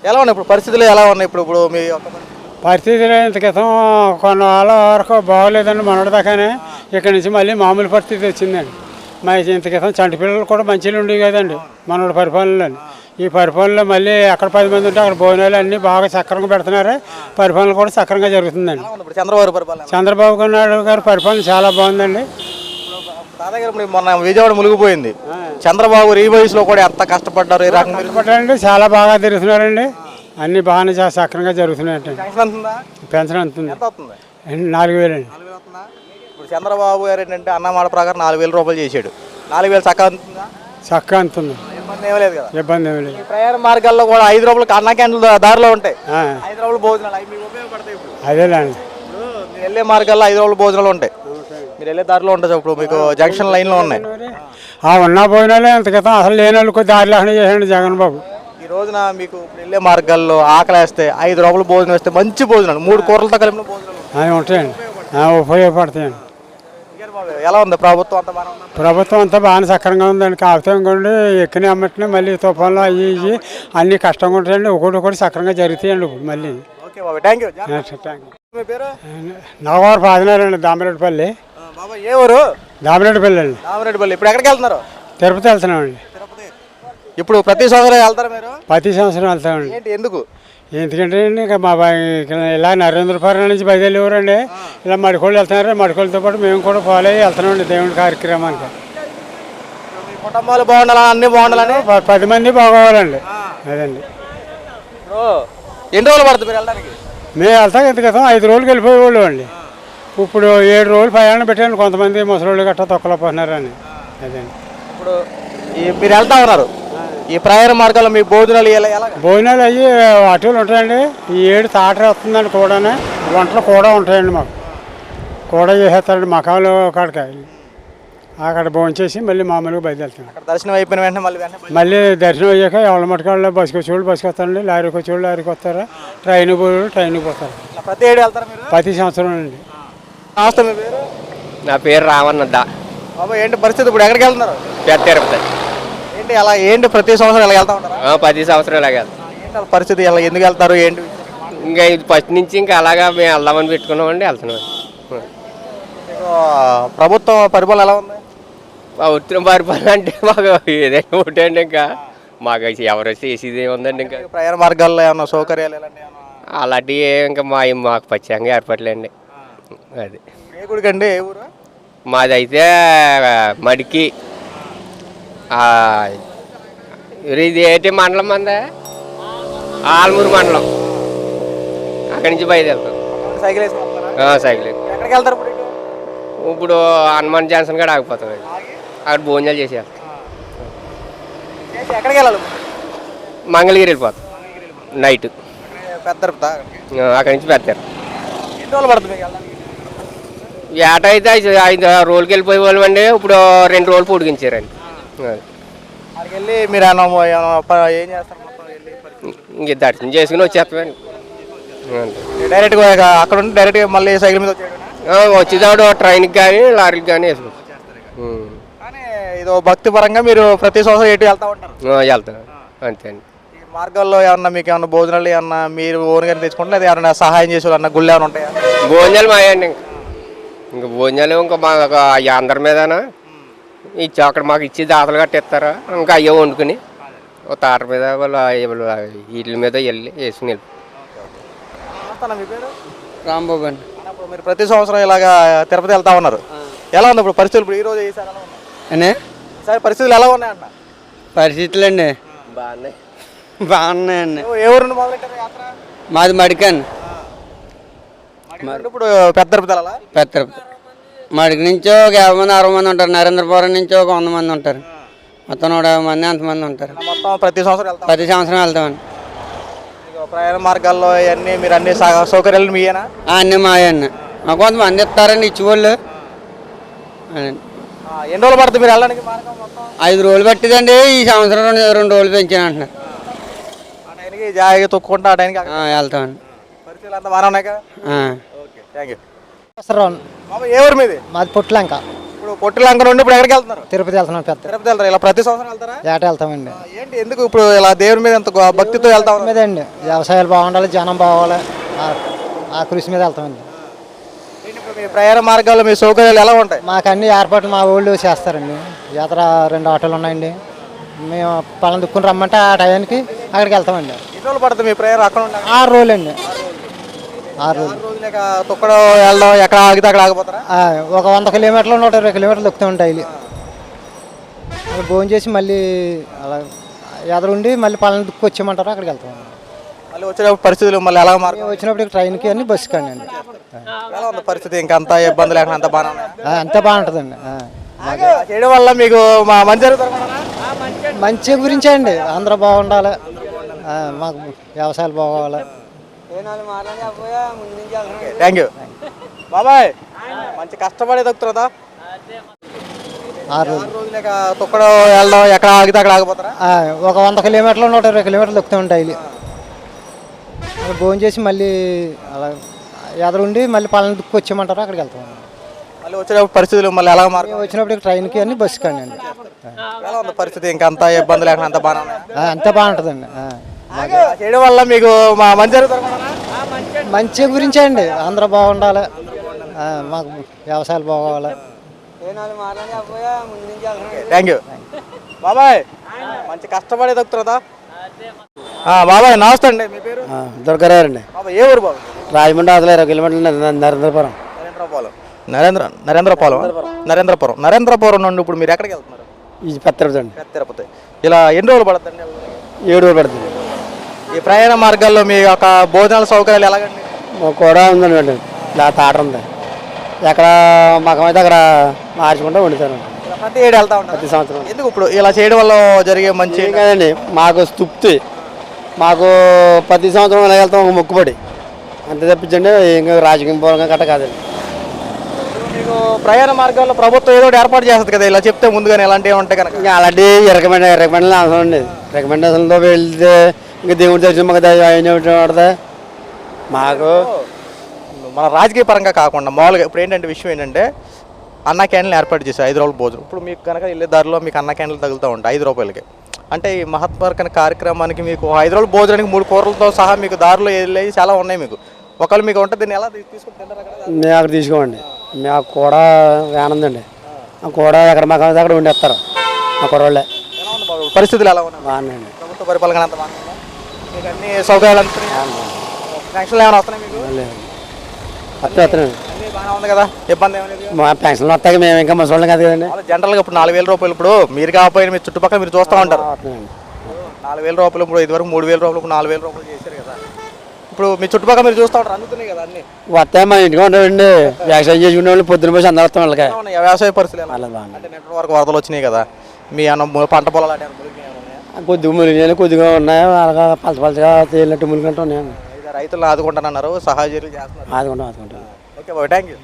ఎలా ఉన్నాయి ఇప్పుడు పరిస్థితులు ఎలా ఉన్నాయి ఇప్పుడు మీ పరిస్థితులు ఇంత క్రితం కొన్నాళ్ళ వరకు బాగోలేదండి మనోడి దాకానే. ఇక్కడ నుంచి మళ్ళీ మామూలు పరిస్థితి వచ్చిందండి. మరి ఇంత క్రితం చంటి పిల్లలు కూడా మంచిగా ఉండేవి కదండి మనోడి పరిపాలనలో. ఈ పరిపాలనలో మళ్ళీ ఎక్కడ 10 మంది ఉంటే అక్కడ భోజనాలు అన్నీ బాగా సక్రమంగా పెడుతున్నారు. పరిపాలన కూడా సక్రంగా జరుగుతుందండి. చంద్రబాబు నాయుడు గారి పరిపాలన చాలా బాగుందండి. మొన్న విజయవాడ మునిగిపోయింది. చంద్రబాబు ఈ వయసులో కూడా ఎంత కష్టపడ్డారు? కష్టపడ్డారండి, చాలా బాగా తిరుగుతున్నారండి. అన్ని బాగానే సక్రంగా జరుగుతున్నాయండి. పెన్షన్ అంతుంది 4,000 అండి. ఇప్పుడు చంద్రబాబు గారు ఏంటంటే అన్నమాట ప్రకారం 4,000 రూపాయలు చేశాడు. 4,000 చక్కగా అంతుంది, ఇబ్బంది ఏమి లేదు. ప్రయాణ మార్గాల్లో కూడా 5 రూపాయలు అన్న క్యాంటీన్లు దారిలో ఉంటాయి. 5 రూపాయలు భోజనాలు అవి మీకు ఉపయోగపడతాయి. అదేలేండి, మీరు వెళ్ళే మార్గాల్లో 5 రూపాయలు భోజనాలు ఉంటాయి. మీరు వెళ్ళే దారిలో ఉంటుంది. ఇప్పుడు మీకు జంక్షన్ లైన్లో ఉన్నాయి. ఉన్న భోజనాలే ఎంత క్రితం అసలు లేని వాళ్ళకి దారి లేకుండా చేశాడు జగన్ బాబు. ఈ రోజున మీకు వెళ్ళే మార్గాల్లో ఆకలి వేస్తే 5 రూపాయలు భోజనం వేస్తే మంచి భోజనాలు 3 కూరలతో కలిపిన భోజనాలు అవి ఉంటాయండి, ఉపయోగపడతాయండి. ఎలా ఉంది ప్రభుత్వం అంతా? ప్రభుత్వం అంతా బాగానే సక్రంగా ఉందండి. కాకపోతే ఇంకోండి ఎక్కిన అమ్మటిని మళ్ళీ తుఫాన్లు అవి ఇవి అన్నీ కష్టంగా ఉంటాయండి. ఒకటి సక్రంగా జరుగుతాయండి ఇప్పుడు మళ్ళీ. నవగారు పాదనారండి, దామిరెడ్డిపల్లి. ఏ ఊరు? దామిరెడ్డిపల్లి అండి. దామిరెడ్డిపల్లి. ఇప్పుడు ఎక్కడికి వెళ్తున్నారు? తిరుపతి వెళ్తున్నామండి. ఇప్పుడు ప్రతి సంవత్సరం వెళ్తారా మీరు? ప్రతి సంవత్సరం వెళ్తామండి. ఎందుకు? ఎందుకంటే ఇక మా ఇలా నరేంద్రపురం నుంచి బయలుదేరేవారండి. ఇలా మడికోళ్ళు వెళ్తున్నారు. మడికోళ్ళతో పాటు మేము కూడా ఫాలో అయ్యి వెళ్తున్నామండి దేవుడి కార్యక్రమానికి. కుటుంబాలు బాగుండాలి, అన్ని బాగుండాలని 10 మంది బాగోవాలండి. అదండి. ఎన్ని రోజులు పడుతుంది మీరు వెళ్ళడానికి? మేము వెళ్తాం ఇంత క్రితం 5 రోజులకి వెళ్ళిపోయేవాళ్ళు అండి. ఇప్పుడు 7 రోజులు ప్రయాణం పెట్టాను. కొంతమంది ముసలోళ్ళు గట్రా తొక్కలేకపోతున్నారని. అదండి. ఇప్పుడు మీరు వెళ్తా ఉన్నారు, ఈ ప్రయాణ మార్గాల్లో మీ భోజనాలు భోజనాలు అయ్యి అటులు ఉంటాయండి. ఈ 7 తాటరే వస్తుందండి. కూడానే వంటలు కూడా ఉంటాయండి. మాకు కూడా చేసేస్తారండి మకాలు కాడికి. అక్కడ భోంచేసి మళ్ళీ మామూలుగా బయలుదేరుతాం. దర్శనం అయిపోయిన వెంటనే మళ్ళీ దర్శనం అయ్యాక ఎవరి మటుకాళ్ళు బస్సుకు వచ్చేవాళ్ళు బస్సుకు వస్తారండి, లారీకి వచ్చేవాళ్ళు లారీకి వస్తారు, ట్రైన్కి పోయేవాళ్ళు ట్రైన్కి పోతారు. ప్రతి సంవత్సరం అండి. నమస్తే, మీ పేరు? నా పేరు రావన్నద్దా. బాబా ఏంటి పరిస్థితి? ఇప్పుడు ఎక్కడికి వెళ్తున్నారు? పెద్ద తిరుపతి. ఏంటి అలా ఏంటి ప్రతి సంవత్సరం ఇలా వెళ్తా ఉంటారు? ప్రతి సంవత్సరం ఇలాగ ఏంటి పరిస్థితి? ఇలా ఎందుకు వెళ్తారు ఏంటి? ఇంకా ఇది ఫస్ట్ నుంచి ఇంకా అలాగా మేము వెళ్దామని పెట్టుకున్నామండి, వెళ్తున్నాం. ప్రభుత్వం పరిపాలన ఎలా ఉంది? ఉత్తరం పరిపాలన అంటే మాకు ఏదైనా ఒకటి అండి. ఇంకా మాకు ఎవరు చేసేది ఏముందండి. ఇంకా ప్రయాణ మార్గాల్లో ఏమన్నా సౌకర్యాలు అలాంటివి ఇంకా మాకు పచ్చంగా ఏర్పడలేండి. అది ఏ గుడికండి? ఏ ఊరు? మాది అయితే మడికి. ఇది ఏంటి మండలం మంది? ఆల్మూరు మండలం. అక్కడి నుంచి బయలుదేరుతాం. సైకిల్. ఎక్కడికి వెళ్తారు ఇప్పుడు హనుమాన్ జాన్సన్ కూడా ఆగిపోతాం. అక్కడ భోజనాలు చేసేస్తాం. ఎక్కడికి వెళ్ళాలి? మంగళగిరి వెళ్ళిపోతాం నైట్. అక్కడి నుంచి పెడతారు. ఎన్ని రోజులు పడుతుంది? ఏట అయితే 5 రోజులకి వెళ్ళిపోయే వాళ్ళు అండి. ఇప్పుడు 2 రోజులు పొడిగించారండి. వెళ్ళి మీరు ఏం చేస్తారు? ఇంక దర్శనం చేసుకుని వచ్చేస్తామండి. డైరెక్ట్గా అక్కడ ఉంటే డైరెక్ట్గా మళ్ళీ సైకిల్ మీద వచ్చేదాడు ట్రైన్కి కానీ లారీకి కానీ వేసుకుంటాం. కానీ ఇదో భక్తి పరంగా మీరు ప్రతి సంవత్సరం ఎటు వెళ్తా ఉంటారు? వెళ్తాం అంతే అండి. ఈ మార్గాల్లో ఏమన్నా మీకు ఏమన్నా భోజనాలు ఏమన్నా మీరు ఓన్గా తెచ్చుకుంటే అది ఏమన్నా సహాయం చేసేవాళ్ళు అన్న గుళ్ళు ఏమైనా ఉంటాయా? భోజనాలు మాయండి. ఇంకా భోజనాలు ఇంకా మా అందరి మీదనా ఇచ్చి అక్కడ మాకు ఇచ్చి దాతలు కట్టిస్తారా, ఇంకా అయ్యో వండుకుని ఒక తాట మీద వీళ్ళ మీద వెళ్ళి వేసుకుని వెళ్ళి. రాంబాబు అండి. మీరు ప్రతి సంవత్సరం ఇలాగా తిరుపతి వెళ్తా ఉన్నారు. ఎలా ఉంది ఇప్పుడు పరిస్థితులు? ఇప్పుడు ఈ రోజు ఈసారి పరిస్థితులు ఎలా ఉన్నాయంట? పరిస్థితులు అండి బాగున్నాయండి. ఏ ఊరు నుండి మొదలెట్టారు యాత్ర? మాది మడికండి. ఇప్పుడు పెద్ద తిరుపతి వెళ్ళాలా? పెద్ద తిరుపతి మడికి నుంచి ఒక 50 మంది 60 మంది ఉంటారు. నరేంద్రపురం నుంచి ఒక 100 మంది ఉంటారు. మొత్తం 150 మంది అంతమంది ఉంటారు. మొత్తం ప్రతి సంవత్సరం వెళ్తామండి. ప్రయాణ మార్గాల్లో అన్నీ మీరు అన్ని సౌకర్యాలు మీయేనా? అన్నీ మాయన్న. మాకు కొంతమంది ఇస్తారండి ఇచ్చేవాళ్ళు. ఎన్ని రోజులు పడుతుంది మీరు వెళ్ళడానికి? 5 రోజులు పట్టిదండి. ఈ సంవత్సరం 2 రోజులు పెంచాను అంటున్నారు. జాగ్రత్త తొక్కుంటా ఆ టైంకి వెళ్తామండి. పరిస్థితులు అంతా బాగా ఉన్నాయి కదా? ఏ ఊరు మీది? మాది పుట్లంక. ఇప్పుడు పొట్టిలంక నుండి ఇప్పుడు ఎక్కడికి వెళ్తున్నారు? తిరుపతి వెళ్తున్నాం పెద్ద తిరుపతి వెళ్తారా? ఇలా ప్రతి సంవత్సరం వెళ్తారా? ఏట వెళ్తామండి. ఏంటి ఎందుకు ఇప్పుడు ఇలా దేవుని మీద ఎంత భక్తితో వెళ్తా ఉన్నారు? మీద అండి వ్యవసాయాలు బాగుండాలి, జనం బాగోవాలి, ఆ కృషి మీద వెళ్తామండి. ఏంటి ఇప్పుడు మీ ప్రయాణ మార్గాల్లో మీ సౌకర్యాలు ఎలా ఉంటాయి? మాకు అన్ని ఏర్పాట్లు మా ఊళ్ళో చేస్తారండి. జాతర 2 ఆటోలు ఉన్నాయండి. మేము పళ్ళని దుక్కుని రమ్మంటే ఆ టయానికి అక్కడికి వెళ్తామండి. ఎన్ని రోజులు పడుతుంది మీ ప్రయాణం అక్కడ ఉండాలి? 6 రోజులు అండి. 6 రోజులు. 6 రోజులేక తొక్కడం వెళ్ళడం ఎక్కడ ఆగితే అక్కడ ఆగిపోతారా? ఒక 100 కిలోమీటర్లు 120 కిలోమీటర్లు దొక్కుతూ ఉంటాయి. భోజనం చేసి మళ్ళీ అలా ఎదురుండి మళ్ళీ పళ్ళని దుక్కు వచ్చేయమంటారు, అక్కడికి వెళ్తామండి. మళ్ళీ వచ్చినప్పుడు పరిస్థితులు మళ్ళీ ఎలా మారు? మేము వచ్చినప్పుడు ట్రైన్కి అన్ని బస్సు కండి అండి. ఎలా ఉంది పరిస్థితి? ఇంకా అంత ఇబ్బంది లేకుండా అంత బాగా అంతా బాగుంటుందండి. చేయడం వల్ల మీకు మంచి జరుగుతుంది. మంచి గురించే అండి, అందరూ బాగుండాలి, మాకు వ్యవసాయాలు బాగోవాలి. థ్యాంక్ యూ బాబాయ్. మంచి కష్టపడి దొక్కుతుందా? 6 రోజులు. రోజులేక తొక్కడం వెళ్ళడం ఎక్కడ ఆగితే అక్కడ ఆగిపోతారా? ఒక 100 కిలోమీటర్లు 120 కిలోమీటర్లు దొక్కుతూ ఉంటాయి. భోజనం చేసి మళ్ళీ అలా ఎదురుండి మళ్ళీ పళ్ళని దుక్కు వచ్చేయమంటారు, అక్కడికి వెళ్తామండి. మళ్ళీ వచ్చినప్పుడు పరిస్థితులు మళ్ళీ ఎలా మారు? మేము వచ్చినప్పుడు ట్రైన్కి అన్ని బస్సు కండి అండి. ఎలా ఉంది పరిస్థితి? ఇంకా అంత ఇబ్బంది లేకుండా అంత బాగా అంతా బాగుంటుందండి. చేయడం వల్ల మీకు మంచి జరుగుతుంది. మంచి గురించే అండి, అందరూ బాగుండాలి, మాకు వ్యవసాయాలు బాగోవాలి. థ్యాంక్ యూ బాబాయ్. మంచి కష్టపడి దొక్కుతుందా? బాబాయ్ నమస్తే అండి. మీ పేరు? దొరకరారండి. బాబాయ్ ఏ ఊరు బాబు? రాజమండ్రి అవతల 20 కిలోమీటర్లు నరేంద్రపురం. నరేంద్రపురం నుండి ఇప్పుడు మీరు ఎక్కడికి వెళ్తున్నారు? ఇది పెద్ద తిరుపతి అండి. పెద్ద తిరుపతి. ఇలా ఎన్ని రోజులు పడుతుంది? 7 రోజులు పడుతుంది. ఈ ప్రయాణ మార్గాల్లో మీ యొక్క భోజనాల సౌకర్యాలు ఎలాగండి? కూడా ఉందండి, లేకపోతే ఆర్డర్ ఉంది. ఎక్కడ మాకమైతే అక్కడ మార్చుకుంటూ వండుతారు. ప్రతి ఏడు వెళ్తా ఉంటారు ప్రతి సంవత్సరం. ఎందుకు ఇప్పుడు ఇలా చేయడం వల్ల జరిగే మంచి కదండి, మాకు తృప్తి. మాకు ప్రతి సంవత్సరం ఇలా వెళ్తాం, ఒక మొక్కుబడి అంతే తప్పించండి, ఇంకా రాజకీయ పూర్వకంగా కట్ట కాదండి. మీకు ప్రయాణ మార్గాల్లో ప్రభుత్వం ఏదో ఒకటి ఏర్పాటు చేస్తుంది కదా, ఇలా చెప్తే ముందుగానే ఎలాంటివి ఉంటాయి కనుక? ఇంకా అలాంటి రికమెండేషన్ అవసరం అండి. రికమెండేషన్తో వెళ్తే ఇంకా దేవుడి దర్శనం మాకు పడుతుంది. మాకు మన రాజకీయ పరంగా కాకుండా మామూలుగా ఇప్పుడు ఏంటంటే విషయం ఏంటంటే అన్న క్యాండిల్ ఏర్పాటు చేశారు 5 రోజుల భోజనం. ఇప్పుడు మీకు కనుక వెళ్ళే దారిలో మీకు అన్న క్యాండిల్ తగులుతూ ఉంటాయి 5 రూపాయలకి. అంటే ఈ మహత్వర్కన కార్యక్రమానికి మీకు 5 రోజుల భోజనానికి 3 కూరలతో సహా మీకు దారిలో వెళ్ళేవి చాలా ఉన్నాయి. మీకు ఒకవేళ మీకు ఉంటుంది, దీన్ని ఎలా తీసుకుని తింటారు? మేము అక్కడ తీసుకోండి, మాకు కూడా ఆనందండి. కూడా ఎక్కడ మాకు అక్కడ ఉండేస్తారు మా కుర్రోళ్ళే. ఎలా ఉంది బాబు పరిస్థితులు? ఎలా ఉన్నాయి? బాగున్నాయండి. ప్రభుత్వ పరిపాలన అంత బాగుందా? మీకు అన్ని సౌకర్యాలు అందుతున్నాయి? పెన్షన్లు ఏమైనా వస్తున్నాయి మీకు? వస్తున్నాయి. అన్నీ బాగానే ఉంది కదా, ఇబ్బంది ఏమైనా లేదు? మా పెన్షన్లు వస్తాయి, మేము ఇంకా ముసలి కాదు కదండి. జనరల్గా ఇప్పుడు 4,000 రూపాయలు, ఇప్పుడు మీరు కాకపోయినా మీ చుట్టుపక్కల మీరు చూస్తూ ఉంటారు. 4,000 రూపాయలు ఇప్పుడు ఇదివరకు 3,000 రూపాయలు, ఇప్పుడు 4,000 రూపాయలు చేశారు కదా. ఇప్పుడు మీ చుట్టుపక్కల మీరు చూస్తూ ఉంటారు, అందుతున్నాయి కదా అన్ని. వస్తాయి, మా ఇంటికి ఉంటారండి. వ్యవసాయం చేసుకునే వాళ్ళు పొద్దున పోసి అందరూ వస్తాం వాళ్ళకి. వ్యవసాయ పరిస్థితులు బాగుంది. అంటే నెట్ వరకు వరదలు వచ్చినాయి కదా, మీ అన్న పంట పొలాలు కొద్దిగా మునిగి కొద్దిగా ఉన్నాయి, అలాగా పలచగా తేలినట్టు మునిగినట్టు ఉన్నాయండి. రైతులను ఆదుకుంటానన్నారు, సహాయ చర్యలు చేస్తున్నారు. ఆదుకుంటాం. ఓకే బాబు, థ్యాంక్ యూ.